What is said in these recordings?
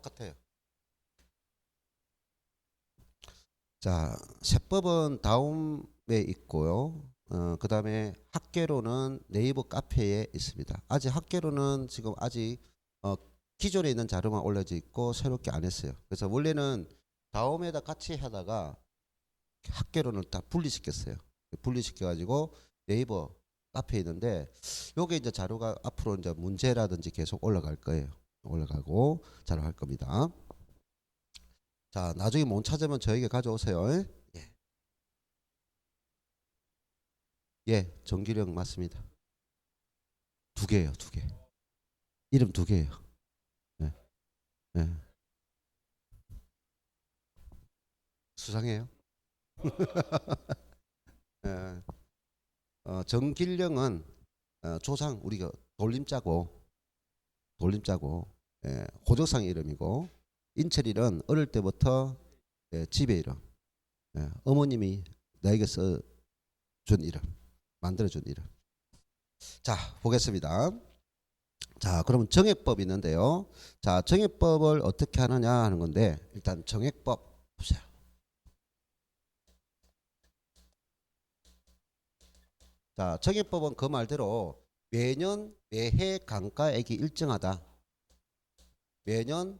똑같아요. 자, 세법은 다음에 있고요. 그 다음에 학계로는 네이버 카페에 있습니다. 아직 학계로는 지금 아직 기존에 있는 자료만 올려져 있고 새롭게 안 했어요. 그래서 원래는 다음에다 같이 하다가 학계로는 다 분리시켰어요. 분리시켜가지고 네이버 카페에 있는데 요게 이제 자료가 앞으로 이제 문제라든지 계속 올라갈 거예요. 올라가고 자료 할 겁니다. 자, 나중에 못 찾으면 저에게 가져오세요. 예, 예, 정기령 맞습니다. 두 개예요, 두 개. 이름 두 개예요. 예, 예. 수상해요. 예, 정길령은 조상 우리가 돌림자고 호적상 이름이고 인철이는 어릴 때부터 집의 이름, 어머님이 나에게 써준 이름, 만들어준 이름. 자, 보겠습니다. 자, 그러면 정액법이 있는데요. 자, 정액법을 어떻게 하느냐 하는 건데 일단 정액법 보세요. 자, 정액법은 그 말대로 매년 매해 감가액이 일정하다. 매년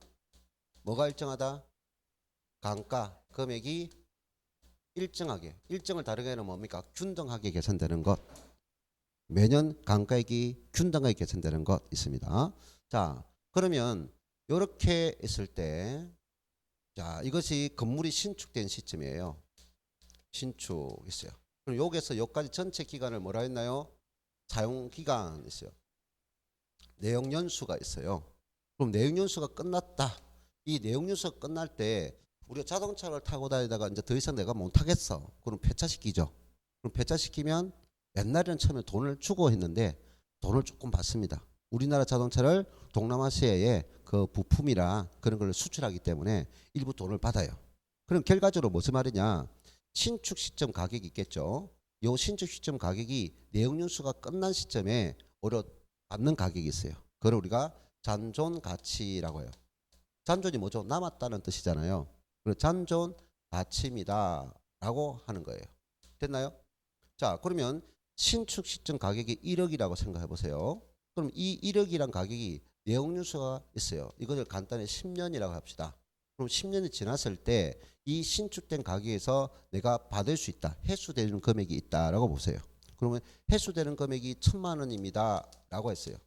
뭐가 일정하다? 감가 금액이 일정하게. 일정을 다르게 하면 뭡니까? 균등하게 계산되는 것. 매년 감가액이 균등하게 계산되는 것 있습니다. 자, 그러면 이렇게 있을 때, 자, 이것이 건물이 신축된 시점이에요. 신축 있어요. 그럼 여기서 여기까지 전체 기간을 뭐라 했나요? 사용 기간 있어요. 내용 연수가 있어요. 그럼 내용 연수가 끝났다. 이 내용 연수가 끝날 때 우리가 자동차를 타고 다니다가 이제 더 이상 내가 못 타겠어. 그럼 폐차시키죠. 그럼 폐차시키면 옛날에는 처음에 돈을 주고 했는데 돈을 조금 받습니다. 우리나라 자동차를 동남아시아에 그 부품이라 그런 걸 수출하기 때문에 일부 돈을 받아요. 그럼 결과적으로 무슨 말이냐? 신축 시점 가격이 있겠죠. 요 신축 시점 가격이 내용 연수가 끝난 시점에 오히려 받는 가격이 있어요. 그걸 우리가 잔존 가치라고 해요. 잔존이 뭐죠? 남았다는 뜻이잖아요. 그래서 잔존 가치입니다라고 하는 거예요. 됐나요? 자, 그러면 신축 시점 가격이 1억이라고 생각해 보세요. 그럼 이 1억이란 가격이 내용 연수가 있어요. 이것을 간단히 10년이라고 합시다. 그럼 10년이 지났을 때 이 신축된 가격에서 내가 받을 수 있다. 회수되는 금액이 있다라고 보세요. 그러면 회수되는 금액이 1,000만 원입니다라고 했어요.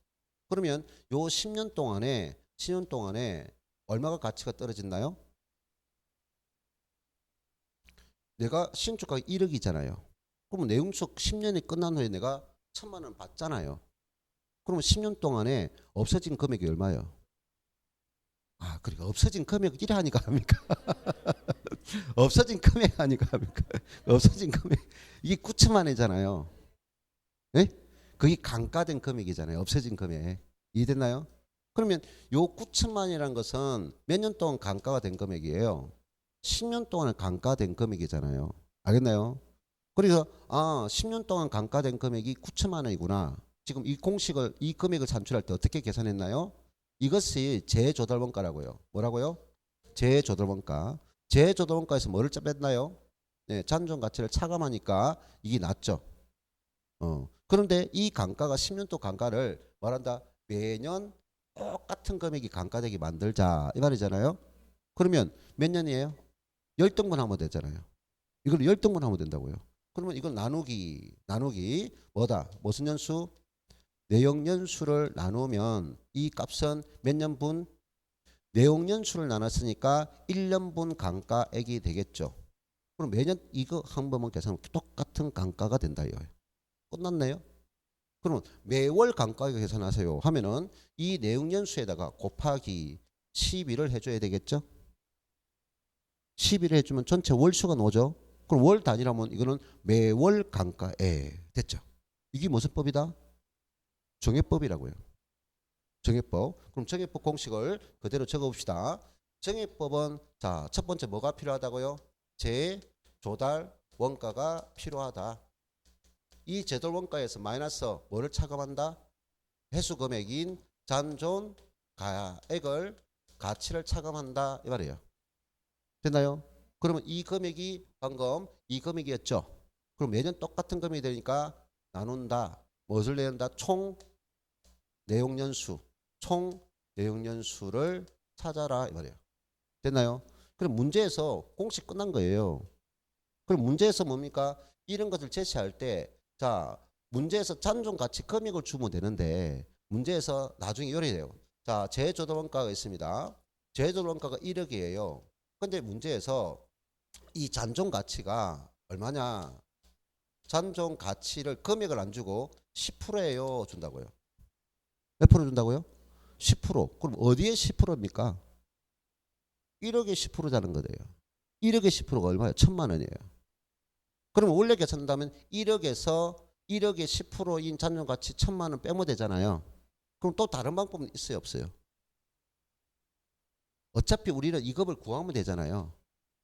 그러면 요 10년 동안에 얼마가 가치가 떨어진나요? 내가 신축가가 1억이잖아요. 그러면 내용속 10년이 끝난 후에 내가 1,000만 원 받잖아요. 그러면 10년 동안에 없어진 금액이 얼마예요? 아, 그러니까 없어진 금액 이래 하니까 합니까? 없어진 금액 하니까 합니까? 없어진 금액 이게 9천만 원이잖아요. 예? 그게 감가된 금액이잖아요. 없어진 금액. 이해됐나요? 그러면 요 9천만이라는 것은 몇 년 동안 감가가 된 금액이에요. 10년 동안 감가된 금액이잖아요. 알겠나요? 그래서 10년 동안 감가된 금액이 9천만 원이구나. 지금 이 금액을 산출할 때 어떻게 계산했나요? 이것이 재조달원가라고요. 뭐라고요? 재조달원가. 재조달원가에서 뭐를 뺐나요? 네, 잔존 가치를 차감하니까 이게 낮죠. 그런데 이 감가가 10년 동 감가를 말한다. 매년 똑같은 금액이 감가되게 만들자 이 말이잖아요. 그러면 몇 년이에요? 10등분 하면 되잖아요. 이걸 10등분 하면 된다고요. 그러면 이걸 나누기 뭐다? 무슨 연수? 내용 연수를 나누면 이 값은 몇 년분? 내용 연수를 나눴으니까 1년분 감가액이 되겠죠. 그럼 매년 이거 한 번만 계산하면 똑같은 감가가 된다 이거예요. 끝났네요. 그러면 매월 감가액 계산하세요 하면은 이 내용 연수에다가 곱하기 12를 해줘야 되겠죠. 12를 해주면 전체 월수가 나오죠. 그럼 월 단위라면 이거는 매월 감가액 됐죠. 이게 무슨 법이다? 정액법이라고요. 정액법. 그럼 정액법 공식을 그대로 적어봅시다. 정액법은 자, 첫 번째 뭐가 필요하다고요? 재조달 원가가 필요하다. 이 재조달 원가에서 마이너스 뭐를 차감한다? 회수 금액인 잔존 가액을 가치를 차감한다 이 말이에요. 됐나요? 그러면 이 금액이 방금 이 금액이었죠. 그럼 매년 똑같은 금액이 되니까 나눈다. 무엇을 내는다? 총 내용연수. 총 내용연수를 찾아라 이 말이에요. 됐나요? 그럼 문제에서 공식 끝난 거예요. 그럼 문제에서 뭡니까? 이런 것을 제시할 때 자, 문제에서 잔존 가치 금액을 주면 되는데 문제에서 나중에 이래 돼요. 자, 재조달원가가 있습니다. 재조달원가가 1억이에요. 근데 문제에서 이 잔존 가치가 얼마냐? 잔존 가치를 금액을 안 주고 10%예요. 준다고요. 몇 프로 준다고요? 10%. 그럼 어디에 10%입니까? 1억에 10%자는 거예요. 1억에 10%가 얼마예요? 1,000만 원이에요. 그럼 원래 계산한다면 1억에서 1억의 10%인 잔존 가치 1,000만 원 빼면 되잖아요. 그럼 또 다른 방법은 있어요, 없어요? 어차피 우리는 이급을 구하면 되잖아요.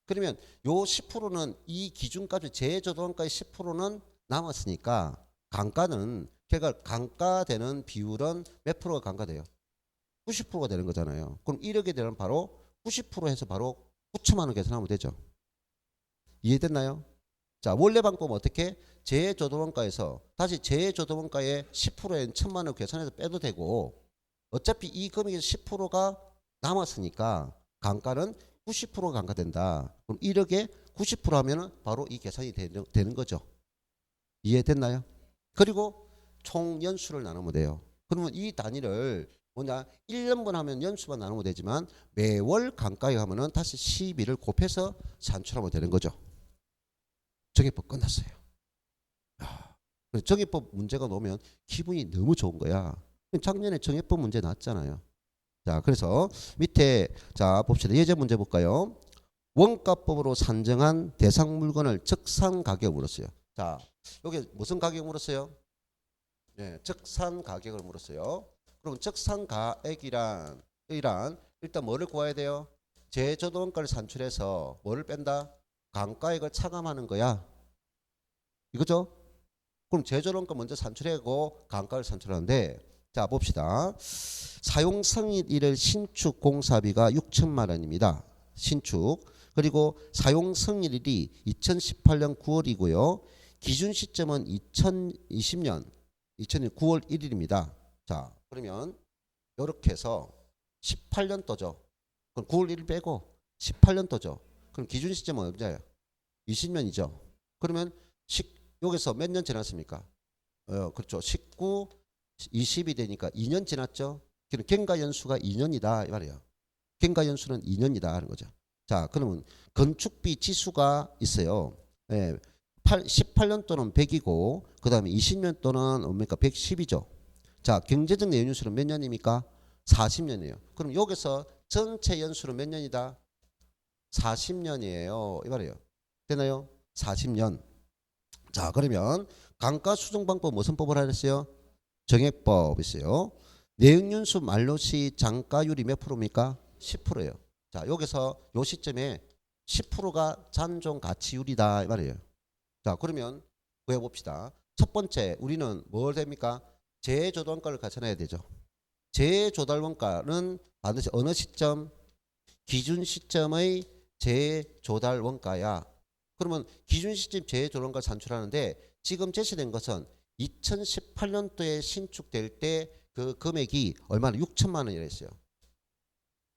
그러면 요 10%는 이 기준까지 재조달원가의 10%는 남았으니까 강가는 걔가 강가되는 비율은 몇 프로가 강가돼요? 90%가 되는 거잖아요. 그럼 1억에 대한 바로 90% 해서 바로 9천만 원 계산하면 되죠. 이해됐나요? 자, 원래 방법은 어떻게? 재조달원가에서 다시 재조달원가의 10%엔 1,000만 원 계산해서 빼도 되고 어차피 이 금액의 10%가 남았으니까 강가는 90%가 강가된다. 그럼 1억에 90% 하면은 바로 이 계산이 되는 거죠. 이해됐나요? 그리고 총 연수를 나누면 돼요. 그러면 이 단위를 뭐냐 1년분 하면 연수만 나누면 되지만 매월 강가에 하면은 다시 12를 곱해서 산출하면 되는 거죠. 정해법 끝났어요. 정해법 문제가 나오면 기분이 너무 좋은 거야. 작년에 정해법 문제 났잖아요. 자, 그래서 밑에 자 봅시다. 예제 문제 볼까요? 원가법으로 산정한 대상 물건을 적산 가격을 물었어요. 자, 여기 무슨 가격 물었어요? 네, 적산 가격을 물었어요. 그럼 적산 가액이란 일단 뭐를 구해야 돼요? 재조달원가를 산출해서 뭐를 뺀다? 강가액을 차감하는 거야. 이거죠? 그럼 재조달원가 먼저 산출하고 강가를 산출하는데 자 봅시다. 사용승인일 신축 공사비가 6천만 원입니다. 신축. 그리고 사용승인일이 2018년 9월이고요. 기준 시점은 2020년 9월 1일입니다. 자 그러면 이렇게 해서 18년도죠. 그럼 9월 1일 빼고 18년도죠. 그럼 기준 시점은 언제예요? 20년이죠. 그러면 여기서 몇 년 지났습니까? 그렇죠. 19, 20이 되니까 2년 지났죠. 그럼 경과연수가 2년이다 이 말이에요. 경과연수는 2년이다 하는 거죠. 자, 그러면 건축비 지수가 있어요. 18년도는 100이고 그 다음에 20년도는 뭡니까? 110이죠. 자, 경제적 내연수는 몇 년입니까? 40년이에요. 그럼 여기서 전체 연수는 몇 년이다? 40년이에요. 이 말이에요. 되나요? 40년. 자, 그러면 강가 수정 방법 무슨 법을 하랬어요? 정액법 있어요. 내역연수 만료시 장가율이 몇 프로입니까? 10%예요. 자, 여기서 요 시점에 10%가 잔존 가치율이다 이 말이에요. 자, 그러면 구해 봅시다. 첫 번째 우리는 뭘 됩니까? 재조달원가를 계산해야 되죠. 재조달원가는 반드시 어느 시점? 기준 시점의 재조달원가야. 그러면 기준 시점 재조달원가를 산출하는데 지금 제시된 것은 2018년도에 신축될 때 그 금액이 얼마나 6천만 원이라 했어요.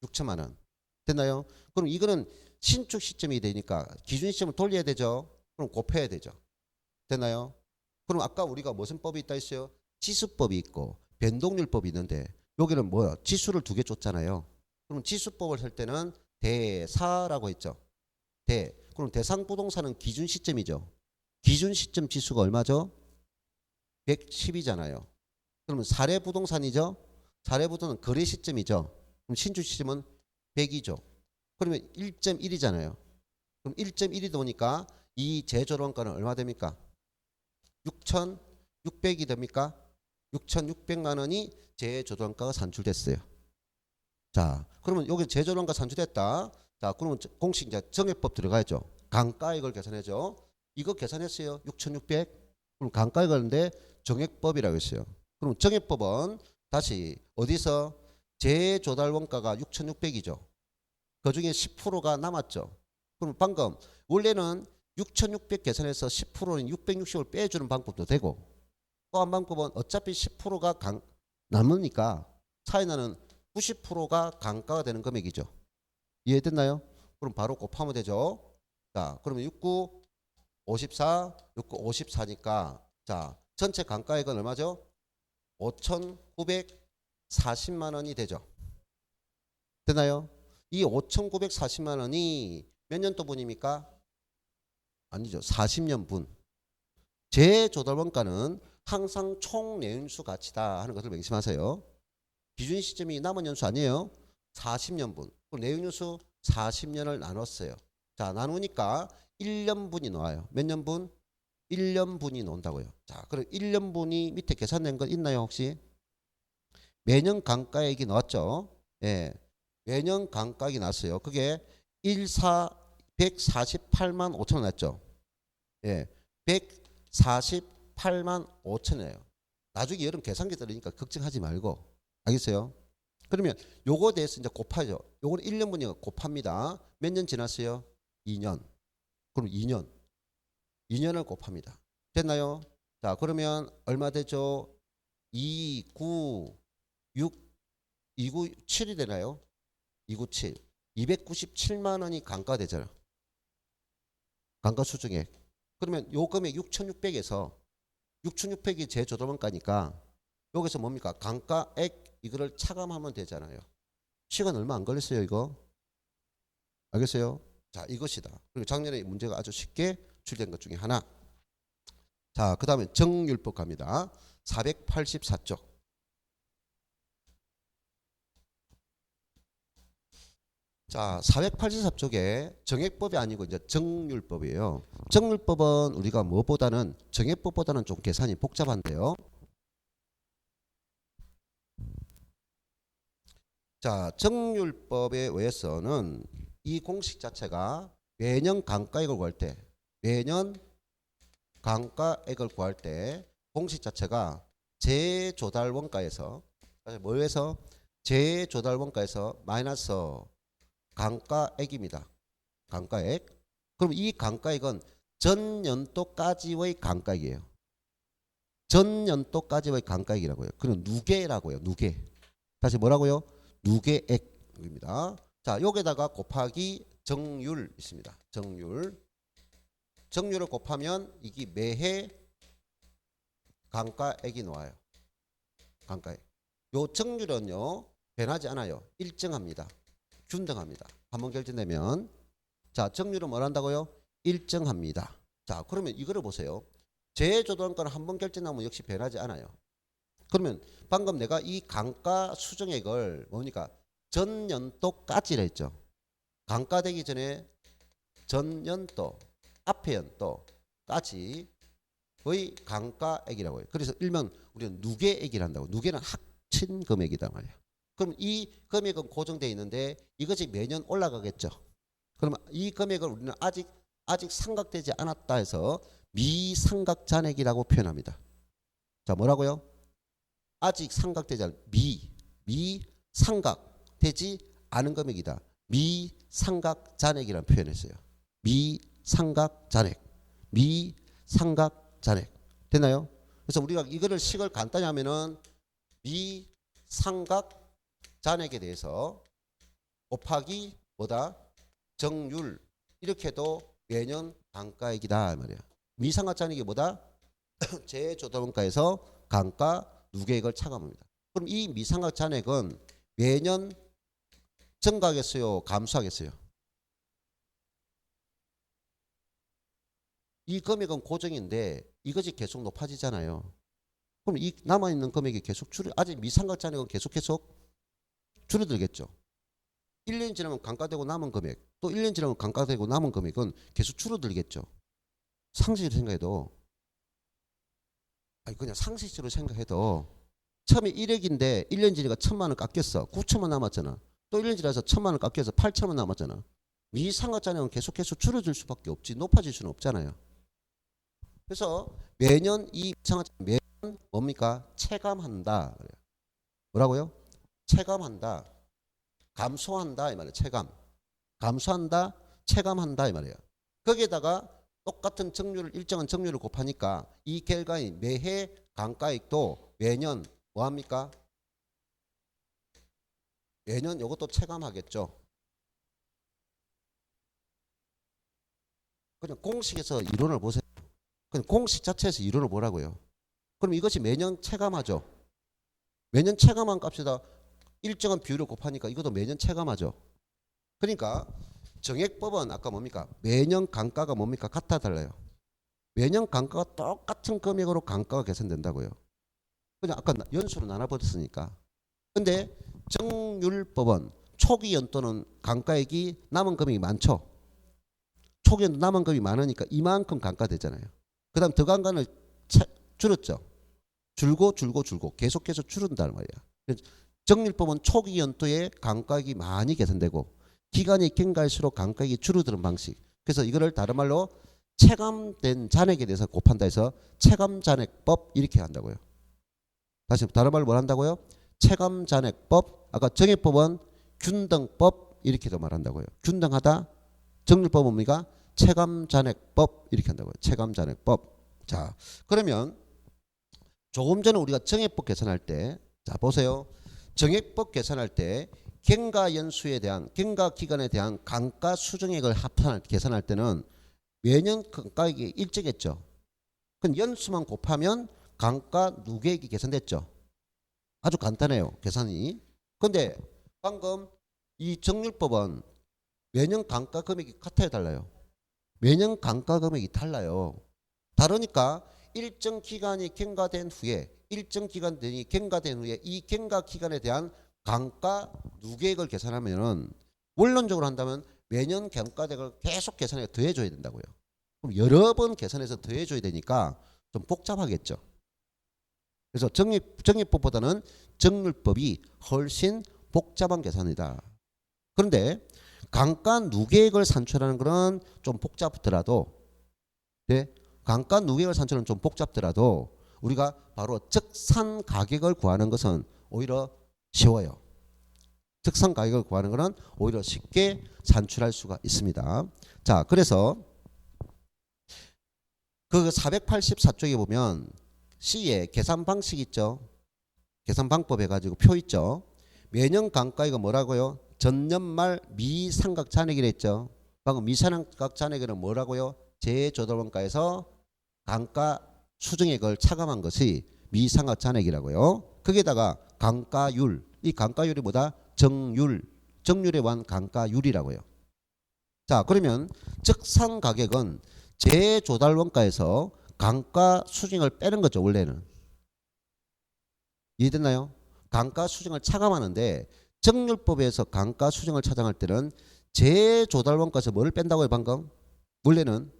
6천만 원. 됐나요? 그럼 이거는 신축 시점이 되니까 기준 시점을 돌려야 되죠. 그럼 곱해야 되죠. 됐나요? 그럼 아까 우리가 무슨 법이 있다 했어요? 지수법이 있고 변동률법이 있는데 여기는 뭐야? 지수를 두 개 줬잖아요. 그럼 지수법을 쓸 때는 대사라고 했죠. 그럼 대상 부동산은 기준 시점이죠. 기준 시점 지수가 얼마죠? 110이잖아요. 그러면 사례 부동산이죠. 사례 부동산은 거래 시점이죠. 그럼 신축 시점은 100이죠. 그러면 1.1이잖아요. 그럼 1.1이 되니까 이 재조달원가는 얼마 됩니까? 6,600이 됩니까? 6,600만 원이 재조달원가가 산출됐어요. 자, 그러면 여기 재조달원가 산출됐다. 자, 그러면 공식 이제 정액법 들어가야죠. 강가액을 계산해죠. 이거 계산했어요. 6,600. 그럼 강가액을 하는데 정액법이라고 했어요. 그럼 정액법은 다시 어디서 재조달 원가가 6,600이죠. 그중에 10%가 남았죠. 그럼 방금 원래는 6,600 계산해서 10%는 660을 빼주는 방법도 되고, 또 한 방법은 어차피 10%가 남으니까 차이나는 90%가 강가가 되는 금액이죠. 이해됐나요? 그럼 바로 곱하면 되죠. 자, 그러면 69 54 69 54니까 자, 전체 강가액은 얼마죠? 5,940만 원이 되죠. 되나요? 이 5,940만 원이 몇 년도분입니까? 아니죠. 40년분. 재조달 원가는 항상 총 내연수 가치다 하는 것을 명심하세요. 기준 시점이 남은 연수 아니에요. 40년분. 내연수 40년을 나눴어요. 자, 나누니까 1년분이 나와요. 몇 년분? 1년분이 나온다고요. 자, 그럼 1년분이 밑에 계산된 건 있나요, 혹시? 매년 강가액이 나왔죠. 예. 매년 강가액이 났어요. 그게 148만 5천 원 났죠. 예. 148만 5천 원이에요. 나중에 여러분 계산기 들으니까 걱정하지 말고. 알겠어요? 그러면 요거 대해서 이제 곱하죠. 요거는 1년분이 곱합니다. 몇 년 지났어요? 2년. 그럼 2년을 곱합니다. 됐나요? 자, 그러면 얼마 되죠? 296 297이 되나요? 297. 297만 원이 강가되잖아. 강가 수중액. 그러면 요 금액 6,600에서 6,600이 재조달원가니까 여기서 뭡니까? 강가액 이거를 차감하면 되잖아요. 시간 얼마 안 걸렸어요, 이거. 알겠어요? 자, 이것이다. 그리고 작년에 문제가 아주 쉽게 출된 것 중에 하나. 자, 그 다음에 정률법 갑니다. 484쪽. 자, 484쪽에 정액법이 아니고 이제 정률법이에요. 정률법은 우리가 뭐보다는 정액법보다는 좀 계산이 복잡한데요. 자, 정률법에 의해서는 이 공식 자체가 매년 강가액을 구할 때, 매년 강가액을 구할 때 공식 자체가 재조달 원가에서 뭐에서 재조달 원가에서 마이너스 강가액입니다. 강가액. 그럼 이 강가액은 전년도까지의 강가액이에요. 전년도까지의 강가액이라고요. 그럼 누계라고요. 누계. 다시 뭐라고요? 누계액입니다. 자, 여기다가 곱하기 정률 있습니다. 정률. 정률을 곱하면 이게 매해 강가액이 나와요. 강가액. 요 정률은요 변하지 않아요. 일정합니다. 균등합니다. 한번 결정되면 자, 정률은 뭘 한다고요? 일정합니다. 자, 그러면 이거를 보세요. 재조달원가는 한번 결정하면 역시 변하지 않아요. 그러면 방금 내가 이 강가 수정액을 뭡니까? 전년도까지라 했죠. 강가되기 전에 전년도, 앞에 연도까지의 강가액이라고 해요. 그래서 일명 우리는 누계액이라 한다고. 누계는 합친 금액이다 말이에요. 그럼 이 금액은 고정되어 있는데 이것이 매년 올라가겠죠. 그러면 이 금액을 우리는 아직 상각되지 않았다 해서 미상각 잔액이라고 표현합니다. 자, 뭐라고요? 아직 상각되지 않은 미상각되지 않은 금액이다. 미상각 잔액이라는 표현했어요. 미상각 잔액. 미상각 잔액. 됐나요? 그래서 우리가 이거를 식을 간단히 하면은 미상각 잔액에 대해서 곱하기 뭐다? 정률. 이렇게 해도 매년 강가액이다 말이야. 미상각 잔액이 뭐다? 재조달원가에서 강가 누계액을 차감합니다. 그럼 이 미상각 잔액은 매년 증가하겠어요? 감소하겠어요? 이 금액은 고정인데 이것이 계속 높아지잖아요. 그럼 이 남아있는 금액이 계속 아직 미상각 잔액은 계속 줄어들겠죠. 1년 지나면 강가되고 남은 금액, 또 1년 지나면 강가되고 남은 금액은 계속 줄어들겠죠. 상식으로 생각해도, 아니 그냥 상식적으로 생각해도 처음에 1억인데 1년 지니까 1,000만 원 깎였어. 9천만 남았잖아. 또 1년 지나서 1,000만 원 깎여서 8천만 남았잖아. 미상각 잔액은 계속해서 줄어들 수밖에 없지 높아질 수는 없잖아요. 그래서 매년 이 미상각 매년 뭡니까? 체감한다. 뭐라고요? 체감한다, 감소한다 이 말이에요. 체감, 감소한다, 체감한다 이 말이에요. 거기에다가 똑같은 정률을 일정한 정률을 곱하니까 이 결과인 매해 감가액도 매년 뭐합니까? 매년 이것도 체감하겠죠. 그냥 공식에서 이론을 보세요. 그냥 공식 자체에서 이론을 보라고요. 그럼 이것이 매년 체감하죠. 매년 체감한 값에다 일정한 비율을 곱하니까 이것도 매년 체감하죠. 그러니까 정액법은 아까 뭡니까? 매년 감가가 뭡니까? 같아 달라요. 매년 감가가 똑같은 금액으로 감가가 계산된다고요. 그냥 아까 연수로 나눠버렸으니까. 근데 정률법은 초기 연도는 감가액이 남은 금액이 많죠. 초기 연도 남은 금액이 많으니까 이만큼 감가되잖아요. 그 다음 더 감가는 줄었죠. 줄고 계속해서 줄은다는 말이야. 정률법은 초기 연도에 감가액이 많이 계산되고 기간이 긴 갈수록 감가액이 줄어드는 방식. 그래서 이거를 다른 말로 체감된 잔액에 대해서 곱한다 해서 체감잔액법 이렇게 한다고요. 다시 다른 말로 뭘 한다고요? 체감잔액법. 아까 정액법은 균등법 이렇게도 말한다고요. 균등하다. 정률법은 뭡니까? 체감잔액법 이렇게 한다고요. 체감잔액법. 자, 그러면 조금 전에 우리가 정액법 계산할 때, 자 보세요. 정액법 계산할 때 경과연수에 대한 경과기간에 대한 감가 수정액을 계산할 때는 매년 감가액이 일정했죠. 그럼 연수만 곱하면 감가 누계액이 계산됐죠. 아주 간단해요. 계산이. 근데 방금 이 정률법은 매년 감가 금액이 같아요, 달라요? 매년 감가 금액이 달라요. 다르니까 일정 기간이 경과된 후에 일정 기간이 경과된 후에 이 경과 기간에 대한 감가 누계액을 계산하면은 원론적으로 한다면 매년 경과액을 계속 계산해 더해줘야 된다고요. 그럼 여러 번 계산해서 더해줘야 되니까 좀 복잡하겠죠. 그래서 정액법보다는 정률법이 훨씬 복잡한 계산이다. 그런데 감가 누계액을 산출하는 것은 좀 복잡더라도, 네? 감가 누계액을 산출하는 좀 복잡더라도 우리가 바로 적산 가격을 구하는 것은 오히려 쉬워요. 적산 가격을 구하는 것은 오히려 쉽게 산출할 수가 있습니다. 자, 그래서 그 484쪽에 보면 C에 계산 방식 있죠. 계산 방법 해가지고 표 있죠. 매년 감가액은 뭐라고요? 전년 말 미상각 잔액이라 했죠. 방금 미상각 잔액은 뭐라고요? 재조달원가에서 감가 수정액을 차감한 것이 미상각 잔액이라고요. 거기에다가 감가율, 이 감가율이 뭐다? 정률에 관한 감가율이라고요. 자, 그러면 적산 가격은 재조달원가에서 감가 수정을 빼는 거죠. 원래는 이해됐나요? 감가 수정을 차감하는데 정률법에서 감가 수정을 차감할 때는 재조달원가에서 뭐를 뺀다고요? 방금 원래는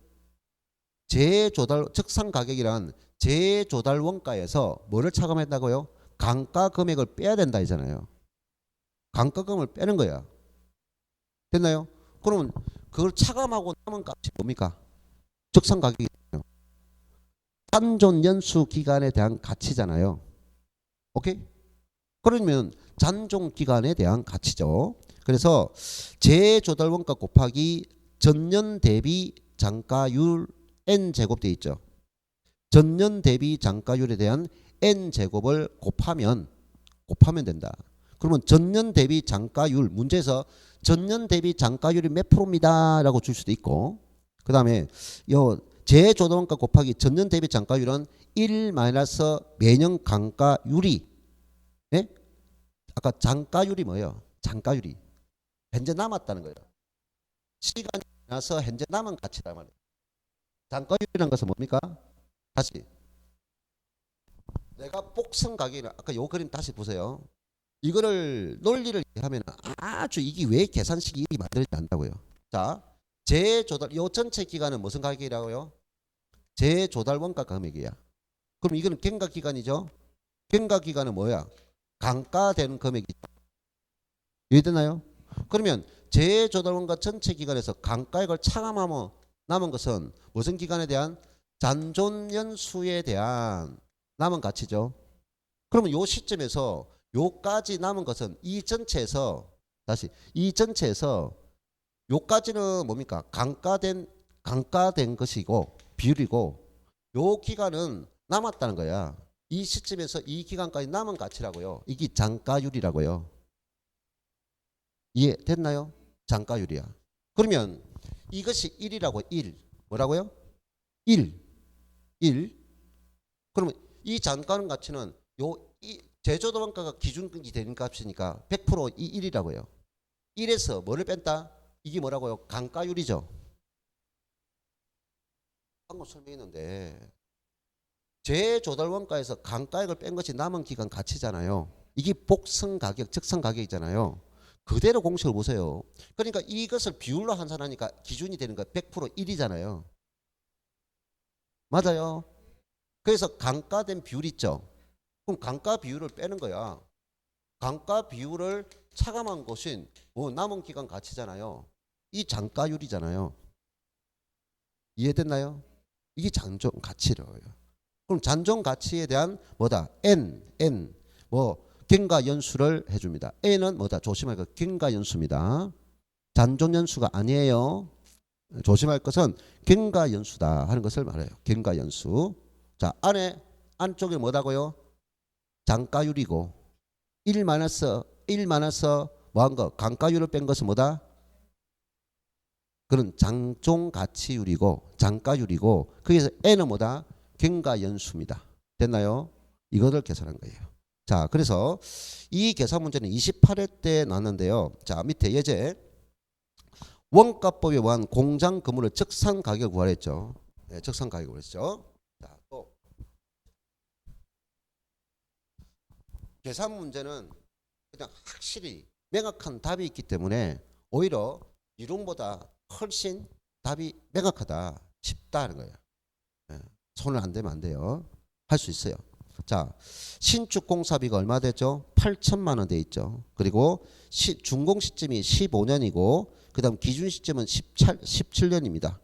적산 가격이란 재조달원가에서 뭐를 차감한다고요? 감가 금액을 빼야 된다 했잖아요. 감가금을 빼는 거야. 됐나요? 그러면 그걸 차감하고 남은 값이 뭡니까? 적산 가격이잖아요. 잔존 연수 기간에 대한 가치잖아요. 오케이? 그러면 잔존 기간에 대한 가치죠. 그래서 재조달 원가 곱하기 전년 대비 장가율 n제곱 돼 있죠. 전년 대비 장가율에 대한 n제곱을 곱하면 된다. 그러면 전년 대비 장가율, 문제에서 전년 대비 장가율이 몇 프로입니다 라고 줄 수도 있고, 그 다음에 요 재조달원가 곱하기 전년 대비 장가율은 1 마이너스 매년 감가율이, 예? 아까 장가율이 뭐예요? 장가율이 현재 남았다는 거예요. 시간이 지나서 현재 남은 가치란 말이에요. 장가율이라는 것은 뭡니까? 다시 내가 복선 가격이라, 아까 요 그림 다시 보세요. 이거를 논리를 하면 아주 이게 왜 계산식이 이렇게 만들어지지 않는다고요. 자, 재조달, 요 전체 기간은 무슨 가격이라고요? 재조달 원가 금액이야. 그럼 이거는 경과 기간이죠. 경과 기간은 뭐야? 감가되는 금액이죠. 이해되나요? 그러면 재조달 원가 전체 기간에서 감가액을 차감하면 남은 것은 무슨 기간에 대한? 잔존 연수에 대한 남은 가치죠. 그러면 요 시점에서 요까지 남은 것은 이 전체에서 다시 이 전체에서 요까지는 뭡니까? 강가된 것이고 비율이고 요 기간은 남았다는 거야. 이 시점에서 이 기간까지 남은 가치라고요. 이게 장가율이라고요. 이해됐나요? 장가율이야. 그러면 이것이 1이라고 1. 뭐라고요? 1. 1. 그러면 이 장가는 가치는 제조도반가가 기준이 되는 값이니까 100% 이 1이라고요. 1에서 뭐를 뺀다? 이게 뭐라고요? 강가율이죠. 방금 설명했는데 제조달 원가에서 강가액을 뺀 것이 남은 기간 가치잖아요. 이게 복선 가격, 적선 가격이잖아요. 그대로 공식을 보세요. 그러니까 이것을 비율로 환산하니까 기준이 되는 거 100% 1이잖아요. 맞아요. 그래서 강가된 비율 있죠. 그럼 강가 비율을 빼는 거야. 강가 비율을 차감한 것인 뭐 남은 기간 가치잖아요. 이 장가율이잖아요. 이해됐나요? 이게 잔존 가치래요. 그럼 잔존 가치에 대한 뭐다? N 뭐 경과 연수를 해줍니다. N은 뭐다? 조심할 것 경과 연수입니다. 잔존 연수가 아니에요. 조심할 것은 경과 연수다 하는 것을 말해요. 경과 연수. 자, 안쪽에 뭐다고요? 장가율이고 1 뭐한 거? 강가율을 뺀 것은 뭐다? 그런 장종 가치율이고 장가율이고 거기서 N은 뭐다? 경과 연수입니다. 됐나요? 이거를 계산한 거예요. 자, 그래서 이 계산 문제는 28회 때 나왔는데요. 자, 밑에 예제 원가법에 의한 공장 건물을 적산 가격을 구하랬죠. 네, 적산 가격을 했죠. 자, 또 계산 문제는 그냥 확실히 명확한 답이 있기 때문에 오히려 이론보다 훨씬 답이 명확하다, 쉽다는 거예요. 네, 손을 안 대면 안 돼요. 할 수 있어요. 자, 신축 공사비가 얼마 되죠? 8천만 원 돼 있죠. 그리고 준공 시점이 15년이고 그 다음 기준 시점은 17년입니다.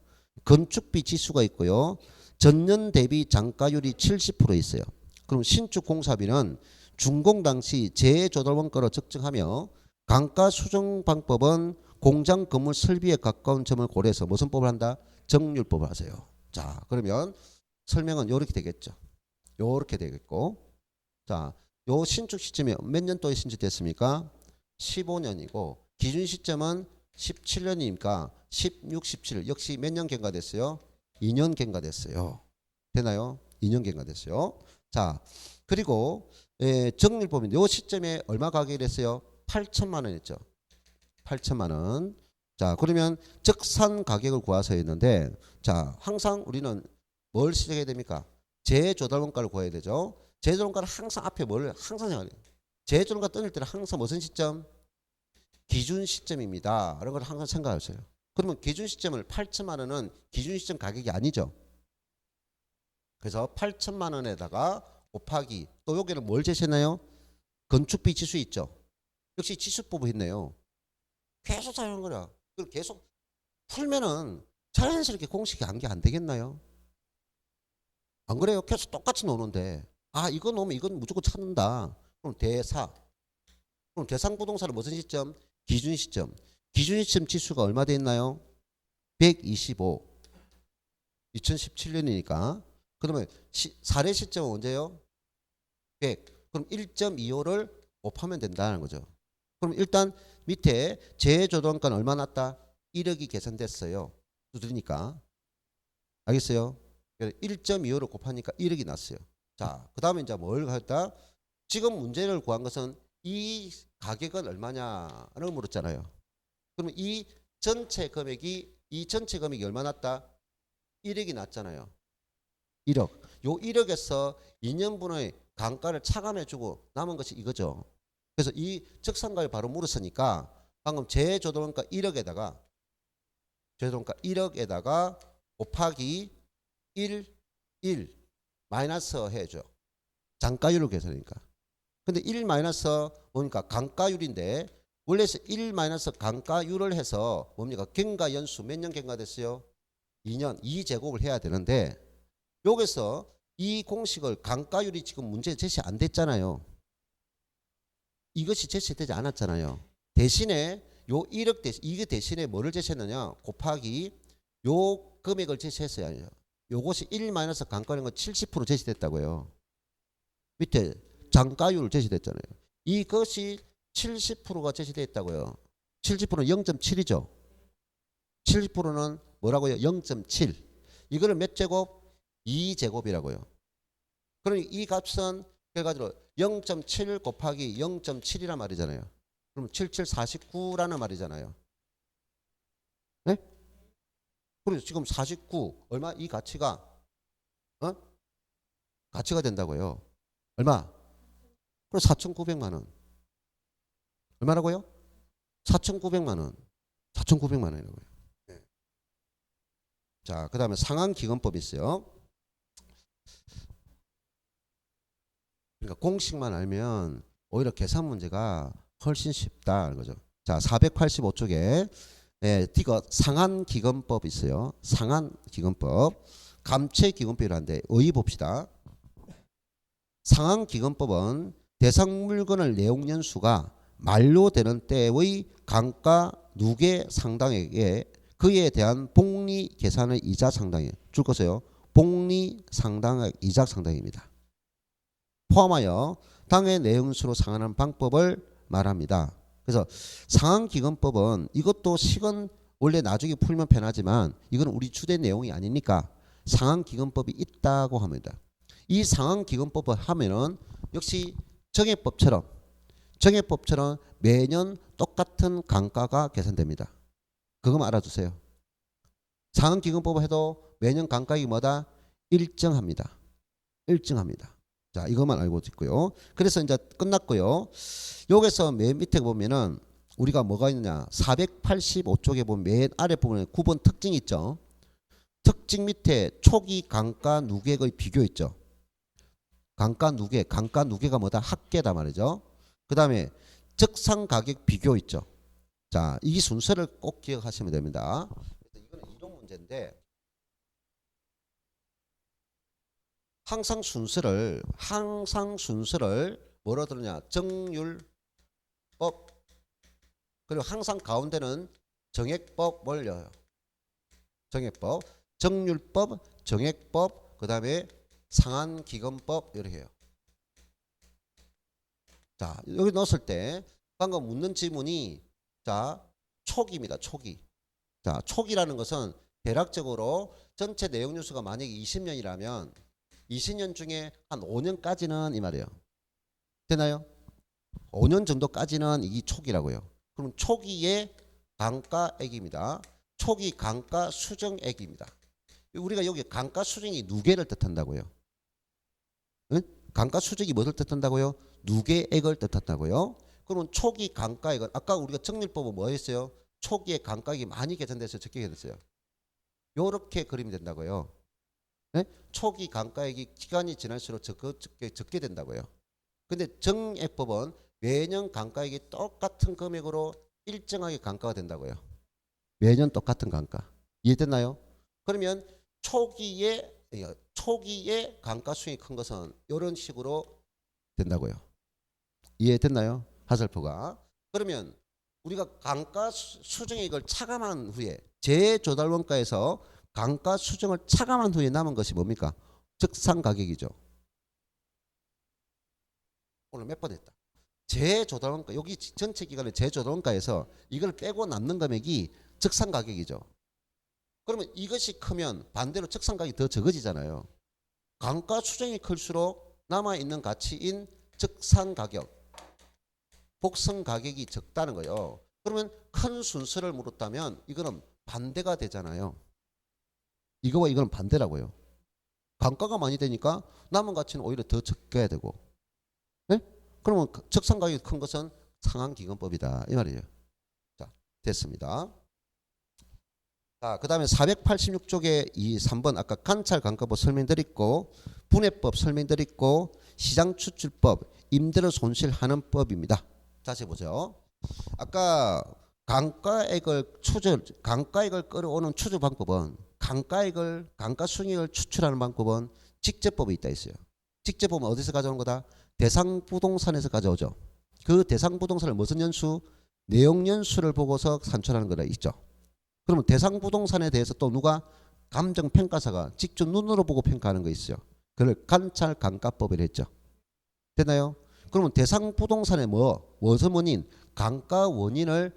건축비 지수가 있고요. 전년 대비 장가율이 70% 있어요. 그럼 신축 공사비는 준공 당시 재조달 원가로 측정하며 강가 수정 방법은 공장 건물 설비에 가까운 점을 고려해서 무슨 법을 한다? 정률법을 하세요. 자, 그러면 설명은 이렇게 되겠죠. 요렇게 되겠고, 자, 요 신축 시점이 몇 년도에 신축됐습니까? 15년이고 기준 시점은 17년이니까 16, 17 역시 몇 년 경과됐어요? 2년 경과됐어요. 되나요? 2년 경과됐어요. 자, 그리고 정률법인데 요 시점에 얼마 가격이 됐어요? 8천만 원 했죠. 8천만 원. 자, 그러면 적산 가격을 구하서 했는데, 자, 항상 우리는 뭘 시작해야 됩니까? 재조달 원가를 구해야 되죠. 재조달 원가는 항상 앞에 뭘 항상 생각해요. 재조달 원가 떠날 때는 항상 무슨 시점? 기준 시점입니다. 이런 걸 항상 생각하세요. 그러면 기준 시점을 8천만 원은 기준 시점 가격이 아니죠. 그래서 8천만 원에다가 곱하기 또 여기는 뭘 제시했나요? 건축비 지수 있죠. 역시 지수법을 했네요. 계속 사용하는 거라. 그걸 계속 풀면은 자연스럽게 공식이 안게 안 되겠나요? 안 그래요? 계속 똑같이 노는데 아 이거 놓으면 이건 무조건 찾는다. 그럼 그럼 대상부동산은 무슨 시점? 기준 시점. 기준 시점 지수가 얼마 돼 있나요? 125. 2017년이니까. 그러면 사례 시점은 언제요? 100. 그럼 1.25를 곱하면 된다는 거죠. 그럼 일단 밑에 재조달원가는 얼마 났다? 1억이 계산됐어요. 두드리니까. 알겠어요? 1.25를 곱하니까 1억이 났어요. 자, 그 다음에 이제 뭘 했다? 지금 문제를 구한 것은 이 가격은 얼마냐를 물었잖아요. 그러면 이 전체 금액이 얼마 났다? 1억이 났잖아요. 1억. 요 1억에서 2년분의 감가를 차감해주고 남은 것이 이거죠. 그래서 이 적산가를 바로 물었으니까 방금 재조달원가 1억에다가 곱하기 1 마이너스 해줘. 장가율을 계산하니까. 근데 1 마이너스 뭡니까? 강가율인데 원래서 1 마이너스 강가율을 해서 뭡니까? 경과연수 몇 년 경과됐어요? 2년 2제곱을 해야 되는데 여기서 이 공식을 강가율이 지금 문제 제시 안 됐잖아요. 이것이 제시되지 않았잖아요. 대신에 요 1억 이게 대신에 뭐를 제시했느냐? 곱하기 요 금액을 제시했어요. 요것이 1 마이너스 강가는 건 70% 제시됐다고요. 밑에 장가율 제시됐잖아요. 이것이 70%가 제시됐다고요. 70%는 0.7이죠. 70%는 뭐라고요? 0.7. 이거를 몇 제곱? 2제곱이라고요. 그러니 이 값은 그래가지고 0.7 곱하기 0.7이란 말이잖아요. 그럼 7749라는 말이잖아요. 네? 그래서 지금 49 얼마? 이 가치가 가치가 된다고요. 얼마? 그럼 4,900만 원. 얼마라고요? 4,900만 원. 4,900만 원이라고요. 네. 자, 그다음에 상한기금법이 있어요. 그러니까 공식만 알면 오히려 계산 문제가 훨씬 쉽다는 거죠. 자, 485쪽에 이거 상한기금법이 있어요. 상한기금법. 감채기금법이라는데 의의 봅시다. 상한기금법은 대상 물건을 내용연수가 만료되는 때의 감가 누계 상당액에 그에 대한 복리 계산의 이자 상당액 줄 것이요. 복리 상당액 이자 상당입니다. 포함하여 당해 내용수로 상환하는 방법을 말합니다. 그래서 상한기금법은 이것도 식은 원래 나중에 풀면 편하지만 이건 우리 주된 내용이 아니니까 상한기금법이 있다고 합니다. 이 상한기금법을 하면은 역시 정액법처럼 매년 똑같은 강가가 계산됩니다. 그것만 알아두세요. 상한기금법을 해도 매년 강가액이 뭐다? 일정합니다. 자, 이것만 알고 있고요. 그래서 이제 끝났고요. 여기서 맨 밑에 보면은 우리가 뭐가 있느냐? 485쪽에 보면 맨 아래 부분에 9번 특징 있죠. 특징 밑에 초기 강가 누계의 비교 있죠. 강가 누계가 뭐다? 합계다 말이죠. 그 다음에 적상 가격 비교 있죠. 자, 이 순서를 꼭 기억하시면 됩니다. 이거는 이론 문제인데 항상 순서를 뭐로 들으냐? 정율법. 그리고 항상 가운데는 정액법 몰려요. 정액법, 정률법, 정액법, 그 다음에 상한기금법 이렇게 해요. 자, 여기 넣었을 때 방금 묻는 지문이 자, 초기입니다. 초기. 자, 초기라는 것은 대략적으로 전체 내용 뉴스가 만약에 20년이라면 20년 중에 한 5년까지는 이 말이에요. 되나요? 5년 정도까지는 이 초기라고요. 그럼 초기의 감가액입니다. 초기 감가 수정액입니다. 우리가 여기 감가 수정이 누계를 뜻한다고요. 응? 감가 수정이 무엇을 뜻한다고요? 누계액을 뜻한다고요. 그럼 초기 감가액은 아까 우리가 정률법은 뭐 했어요? 초기에 감가액이 많이 계산돼서 적게 됐어요. 요렇게 그리면 된다고요. 네? 초기 감가액이 기간이 지날수록 적게 된다고요. 근데 정액법은 매년 감가액이 똑같은 금액으로 일정하게 감가가 된다고요. 매년 똑같은 감가. 이해됐나요? 그러면 초기에 감가 수익이 큰 것은 이런 식으로 된다고요. 이해됐나요? 하설표가. 그러면 우리가 감가 수정액을 차감한 후에 재조달원가에서 감가 수정을 차감한 후에 남은 것이 뭡니까? 적상 가격이죠. 오늘 몇 번 했다. 재조달원가 여기 전체 기간의 재조달원가에서 이걸 빼고 남는 금액이 적상 가격이죠. 그러면 이것이 크면 반대로 적상 가격이 더 적어지잖아요. 감가 수정이 클수록 남아있는 가치인 적상 가격, 복선 가격이 적다는 거예요. 그러면 큰 순서를 물었다면 이거는 반대가 되잖아요. 이거와 이거는 반대라고요. 감가가 많이 되니까 남은 가치는 오히려 더 적게 되고. 네? 그러면 적상 가격이 큰 것은 상한기금법이다 이 말이에요. 자, 됐습니다. 자, 그 다음에 486쪽에 이 3번 아까 관찰 감가법 설명드렸고 분해법 설명드렸고 시장추출법 임대료 손실하는 법입니다. 다시 보죠. 아까 감가액을 끌어오는 추출 방법은 감가 수익을 추출하는 방법은 직제법에 있다 있어요. 직제법은 어디서 가져오는 거다? 대상 부동산에서 가져오죠. 그 대상 부동산을 무슨 연수? 내용 연수를 보고서 산출하는 거라 있죠. 그러면 대상 부동산에 대해서 또 누가 감정 평가사가 직접 눈으로 보고 평가하는 거 있어요. 그걸 관찰 감가법이라 했죠. 됐나요? 그러면 대상 부동산의 무슨 원인? 감가 원인을